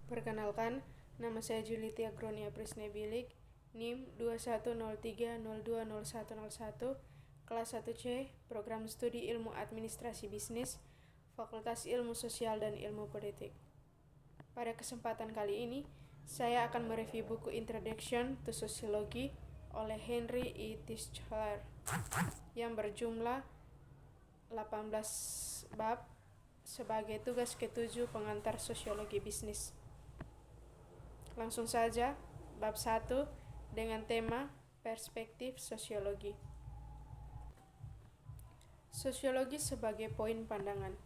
Perkenalkan, nama saya Julitia Gronia Prisnebilik, NIM 2103020101, kelas 1C, Program Studi Ilmu Administrasi Bisnis, Fakultas Ilmu Sosial dan Ilmu Politik. Pada kesempatan kali ini, saya akan mereview buku Introduction to Sociology oleh Henry E. Tischler yang berjumlah 18 bab sebagai tugas ke-7 pengantar sosiologi bisnis. Langsung saja, bab 1 dengan tema perspektif sosiologi. Sosiologi sebagai poin pandangan.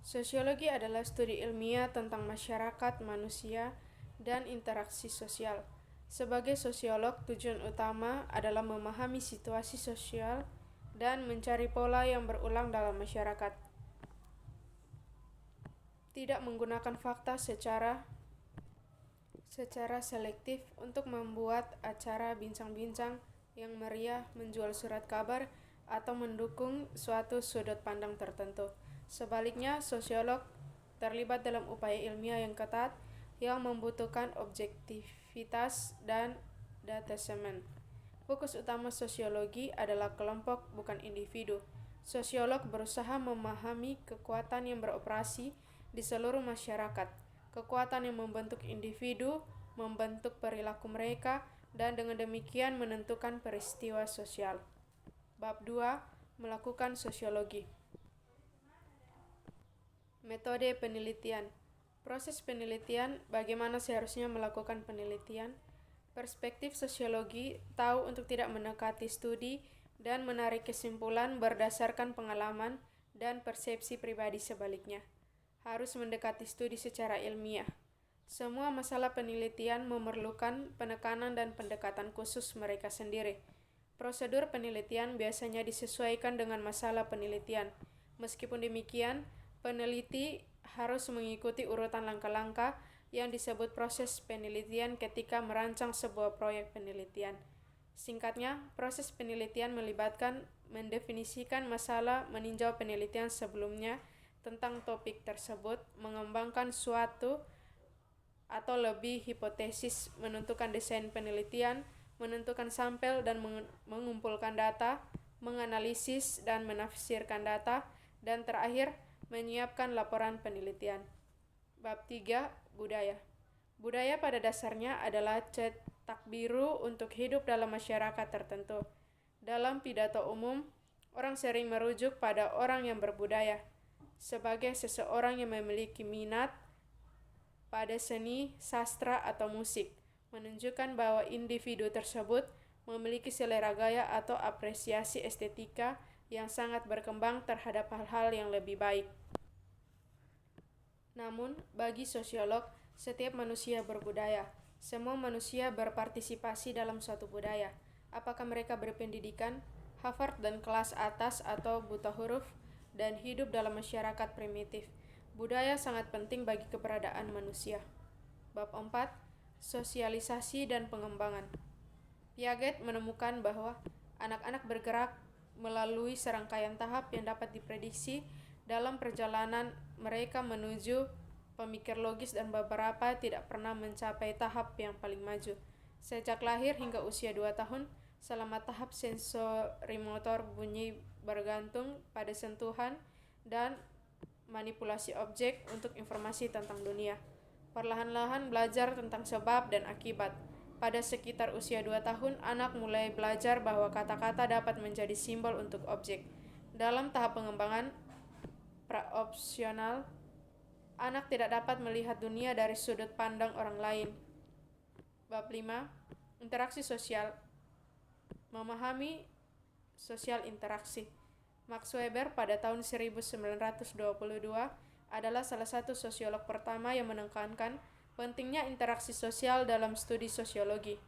Sosiologi adalah studi ilmiah tentang masyarakat, manusia, dan interaksi sosial. Sebagai sosiolog, tujuan utama adalah memahami situasi sosial dan mencari pola yang berulang dalam masyarakat. Tidak menggunakan fakta secara selektif untuk membuat acara bincang-bincang yang meriah, menjual surat kabar, atau mendukung suatu sudut pandang tertentu. Sebaliknya, sosiolog terlibat dalam upaya ilmiah yang ketat yang membutuhkan objektivitas dan datasemen. Fokus utama sosiologi adalah kelompok, bukan individu. Sosiolog berusaha memahami kekuatan yang beroperasi di seluruh masyarakat. Kekuatan yang membentuk individu, membentuk perilaku mereka, dan dengan demikian menentukan peristiwa sosial. Bab 2. Melakukan sosiologi. Metode penelitian. Proses penelitian, bagaimana seharusnya melakukan penelitian. Perspektif sosiologi tahu untuk tidak mendekati studi dan menarik kesimpulan berdasarkan pengalaman dan persepsi pribadi sebaliknya. Harus mendekati studi secara ilmiah. Semua masalah penelitian memerlukan penekanan dan pendekatan khusus mereka sendiri. Prosedur penelitian biasanya disesuaikan dengan masalah penelitian. Meskipun demikian, peneliti harus mengikuti urutan langkah-langkah yang disebut proses penelitian ketika merancang sebuah proyek penelitian. Singkatnya, proses penelitian melibatkan mendefinisikan masalah, meninjau penelitian sebelumnya tentang topik tersebut, mengembangkan suatu atau lebih hipotesis, menentukan desain penelitian, menentukan sampel dan mengumpulkan data, menganalisis dan menafsirkan data, dan terakhir, menyiapkan laporan penelitian. Bab 3. Budaya. Budaya pada dasarnya adalah cetak biru untuk hidup dalam masyarakat tertentu. Dalam pidato umum, orang sering merujuk pada orang yang berbudaya sebagai seseorang yang memiliki minat pada seni, sastra, atau musik, menunjukkan bahwa individu tersebut memiliki selera gaya atau apresiasi estetika yang sangat berkembang terhadap hal-hal yang lebih baik. Namun, bagi sosiolog, setiap manusia berbudaya. Semua manusia berpartisipasi dalam suatu budaya. Apakah mereka berpendidikan, Harvard dan kelas atas atau buta huruf, dan hidup dalam masyarakat primitif. Budaya sangat penting bagi keberadaan manusia. Bab 4. Sosialisasi dan pengembangan. Piaget menemukan bahwa anak-anak bergerak melalui serangkaian tahap yang dapat diprediksi dalam perjalanan mereka menuju pemikir logis, dan beberapa tidak pernah mencapai tahap yang paling maju. Sejak lahir hingga usia 2 tahun, selama tahap sensorimotor bunyi bergantung pada sentuhan dan manipulasi objek untuk informasi tentang dunia. Perlahan-lahan belajar tentang sebab dan akibat. Pada sekitar usia 2 tahun, anak mulai belajar bahwa kata-kata dapat menjadi simbol untuk objek. Dalam tahap pengembangan praopsional, anak tidak dapat melihat dunia dari sudut pandang orang lain. Bab 5. Interaksi sosial. Memahami sosial interaksi. Max Weber pada tahun 1922 adalah salah satu sosiolog pertama yang menekankan pentingnya interaksi sosial dalam studi sosiologi.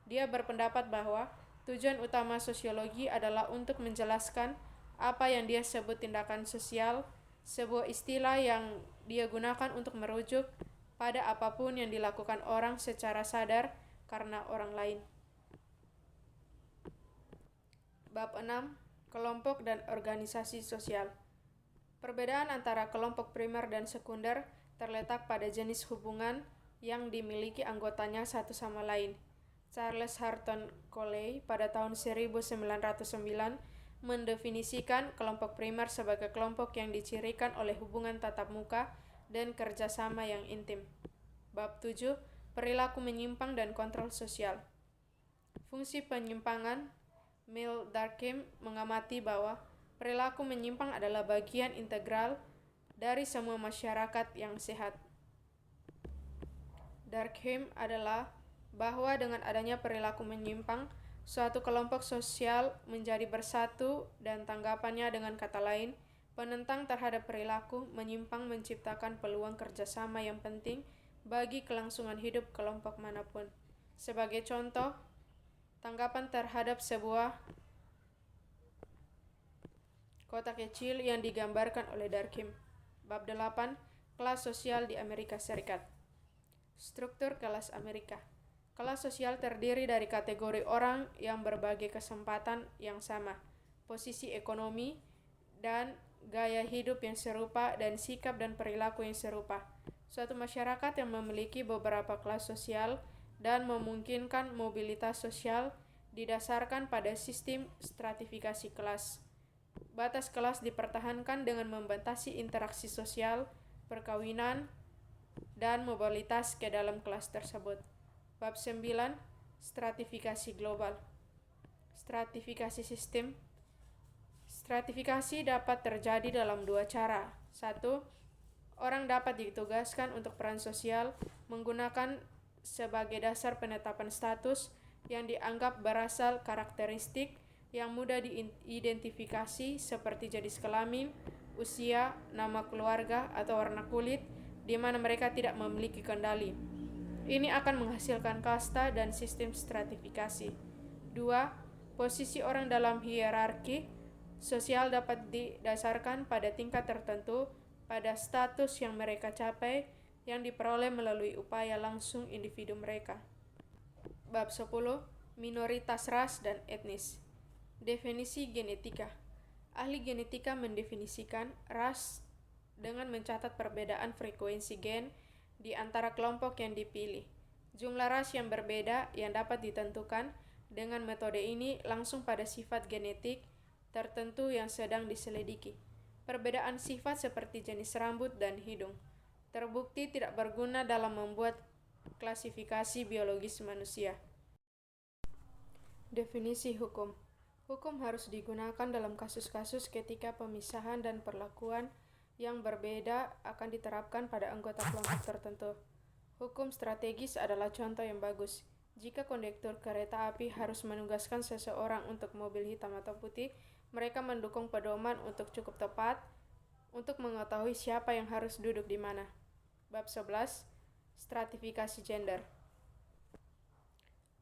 Dia berpendapat bahwa tujuan utama sosiologi adalah untuk menjelaskan apa yang dia sebut tindakan sosial, sebuah istilah yang dia gunakan untuk merujuk pada apapun yang dilakukan orang secara sadar karena orang lain. Bab 6. Kelompok dan organisasi sosial. Perbedaan antara kelompok primer dan sekunder terletak pada jenis hubungan, yang dimiliki anggotanya satu sama lain. Charles Horton Coley pada tahun 1909 mendefinisikan kelompok primer sebagai kelompok yang dicirikan oleh hubungan tatap muka dan kerjasama yang intim. Bab 7. Perilaku menyimpang dan kontrol sosial. Fungsi penyimpangan. Mill Durkheim mengamati bahwa perilaku menyimpang adalah bagian integral dari semua masyarakat yang sehat. Durkheim adalah bahwa dengan adanya perilaku menyimpang, suatu kelompok sosial menjadi bersatu dan tanggapannya dengan kata lain, penentang terhadap perilaku menyimpang menciptakan peluang kerjasama yang penting bagi kelangsungan hidup kelompok manapun. Sebagai contoh, tanggapan terhadap sebuah kota kecil yang digambarkan oleh Durkheim. Bab 8. Kelas sosial di Amerika Serikat. Struktur kelas Amerika. Kelas sosial terdiri dari kategori orang yang berbagai kesempatan yang sama, posisi ekonomi, dan gaya hidup yang serupa dan sikap dan perilaku yang serupa. Suatu masyarakat yang memiliki beberapa kelas sosial dan memungkinkan mobilitas sosial didasarkan pada sistem stratifikasi kelas. Batas kelas dipertahankan dengan membatasi interaksi sosial, perkawinan, dan mobilitas ke dalam kelas tersebut. Bab 9. Stratifikasi global. Stratifikasi sistem. Stratifikasi dapat terjadi dalam dua cara. 1. Orang dapat ditugaskan untuk peran sosial menggunakan sebagai dasar penetapan status yang dianggap berasal karakteristik yang mudah diidentifikasi seperti jenis kelamin, usia, nama keluarga, atau warna kulit, di mana mereka tidak memiliki kendali. Ini akan menghasilkan kasta dan sistem stratifikasi. 2. Posisi orang dalam hierarki sosial dapat didasarkan pada tingkat tertentu pada status yang mereka capai yang diperoleh melalui upaya langsung individu mereka. Bab 10. Minoritas ras dan etnis. Definisi genetika. Ahli genetika mendefinisikan ras dengan mencatat perbedaan frekuensi gen di antara kelompok yang dipilih. Jumlah ras yang berbeda yang dapat ditentukan dengan metode ini langsung pada sifat genetik tertentu yang sedang diselidiki. Perbedaan sifat seperti jenis rambut dan hidung terbukti tidak berguna dalam membuat klasifikasi biologis manusia. Definisi hukum. Hukum harus digunakan dalam kasus-kasus ketika pemisahan dan perlakuan yang berbeda akan diterapkan pada anggota kelompok tertentu. Hukum strategis adalah contoh yang bagus. Jika kondektur kereta api harus menugaskan seseorang untuk mobil hitam atau putih, mereka mendukung pedoman untuk cukup tepat untuk mengetahui siapa yang harus duduk di mana. Bab 11. Stratifikasi gender.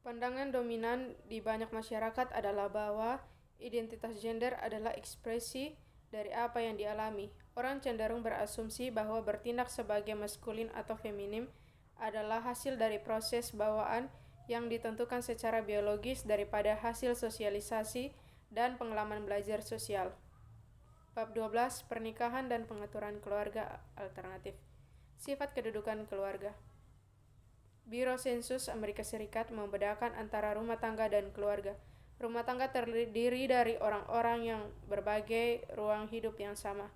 Pandangan dominan di banyak masyarakat adalah bahwa identitas gender adalah ekspresi dari apa yang dialami. Orang cenderung berasumsi bahwa bertindak sebagai maskulin atau feminim adalah hasil dari proses bawaan yang ditentukan secara biologis daripada hasil sosialisasi dan pengalaman belajar sosial. Bab 12. Pernikahan dan pengaturan keluarga alternatif. Sifat kedudukan keluarga. Biro Sensus Amerika Serikat membedakan antara rumah tangga dan keluarga. Rumah tangga terdiri dari orang-orang yang berbagai ruang hidup yang sama.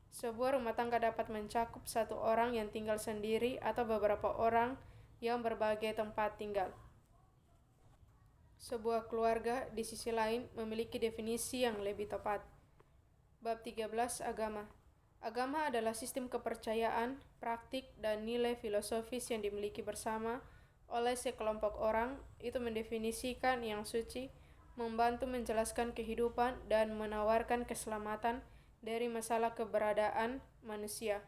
Sebuah rumah tangga dapat mencakup satu orang yang tinggal sendiri atau beberapa orang yang berbagai tempat tinggal. Sebuah keluarga, di sisi lain, memiliki definisi yang lebih tepat. Bab 13. Agama. Agama adalah sistem kepercayaan, praktik, dan nilai filosofis yang dimiliki bersama oleh sekelompok orang. Itu mendefinisikan yang suci, membantu menjelaskan kehidupan, dan menawarkan keselamatan dari masalah keberadaan manusia.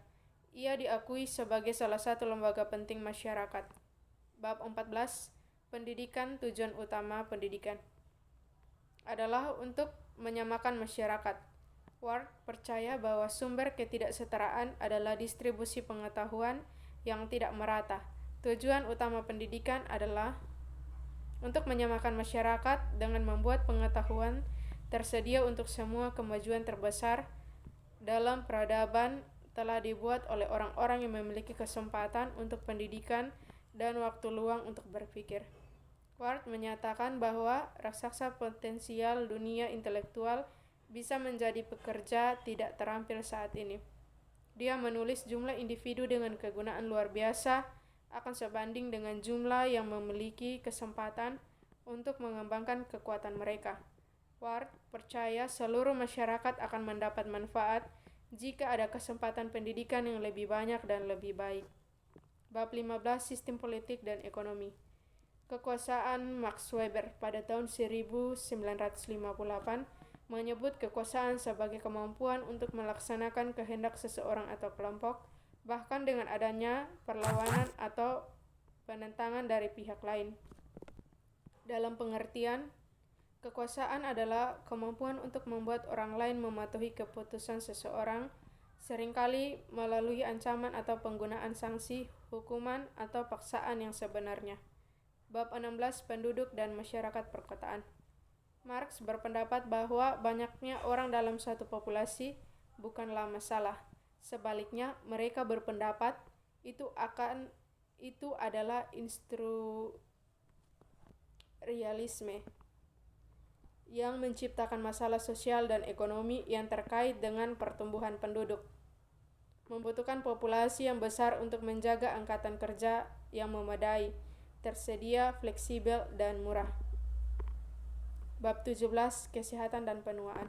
Ia diakui sebagai salah satu lembaga penting masyarakat. Bab 14. Pendidikan. Tujuan utama pendidikan adalah untuk menyamakan masyarakat. Ward percaya bahwa sumber ketidaksetaraan adalah distribusi pengetahuan yang tidak merata. Tujuan utama pendidikan adalah untuk menyamakan masyarakat dengan membuat pengetahuan tersedia untuk semua. Kemajuan terbesar dalam peradaban telah dibuat oleh orang-orang yang memiliki kesempatan untuk pendidikan dan waktu luang untuk berpikir. Ward menyatakan bahwa raksasa potensial dunia intelektual bisa menjadi pekerja tidak terampil saat ini. Dia menulis jumlah individu dengan kegunaan luar biasa akan sebanding dengan jumlah yang memiliki kesempatan untuk mengembangkan kekuatan mereka. Ward percaya seluruh masyarakat akan mendapat manfaat jika ada kesempatan pendidikan yang lebih banyak dan lebih baik. Bab 15 Sistem Politik dan Ekonomi. Kekuasaan Max Weber pada tahun 1958 menyebut kekuasaan sebagai kemampuan untuk melaksanakan kehendak seseorang atau kelompok, bahkan dengan adanya perlawanan atau penentangan dari pihak lain. Dalam pengertian, kekuasaan adalah kemampuan untuk membuat orang lain mematuhi keputusan seseorang, seringkali melalui ancaman atau penggunaan sanksi, hukuman, atau paksaan yang sebenarnya. Bab 16 Penduduk dan Masyarakat Perkotaan. Marx berpendapat bahwa banyaknya orang dalam suatu populasi bukanlah masalah. Sebaliknya, mereka berpendapat itu adalah realisme yang menciptakan masalah sosial dan ekonomi yang terkait dengan pertumbuhan penduduk. Membutuhkan populasi yang besar untuk menjaga angkatan kerja yang memadai, tersedia, fleksibel, dan murah. Bab 17 Kesehatan dan Penuaan.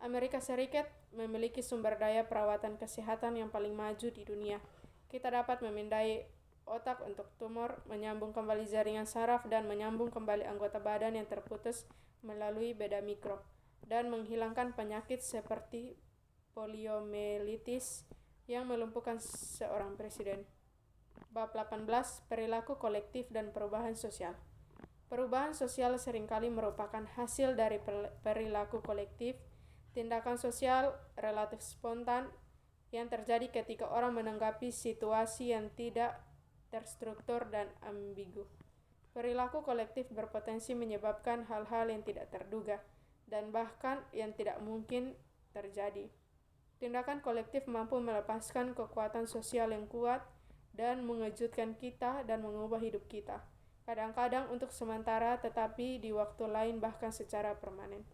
Amerika Serikat memiliki sumber daya perawatan kesehatan yang paling maju di dunia. Kita dapat memindai otak untuk tumor, menyambung kembali jaringan saraf, dan menyambung kembali anggota badan yang terputus melalui beda mikro, dan menghilangkan penyakit seperti poliomyelitis yang melumpuhkan seorang presiden. Bab 18 Perilaku kolektif dan perubahan sosial. Perubahan sosial seringkali merupakan hasil dari perilaku kolektif, tindakan sosial relatif spontan yang terjadi ketika orang menanggapi situasi yang tidak terstruktur dan ambigu. Perilaku kolektif berpotensi menyebabkan hal-hal yang tidak terduga dan bahkan yang tidak mungkin terjadi. Tindakan kolektif mampu melepaskan kekuatan sosial yang kuat dan mengejutkan kita dan mengubah hidup kita. Kadang-kadang untuk sementara, tetapi di waktu lain bahkan secara permanen.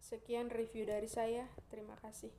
Sekian review dari saya. Terima kasih.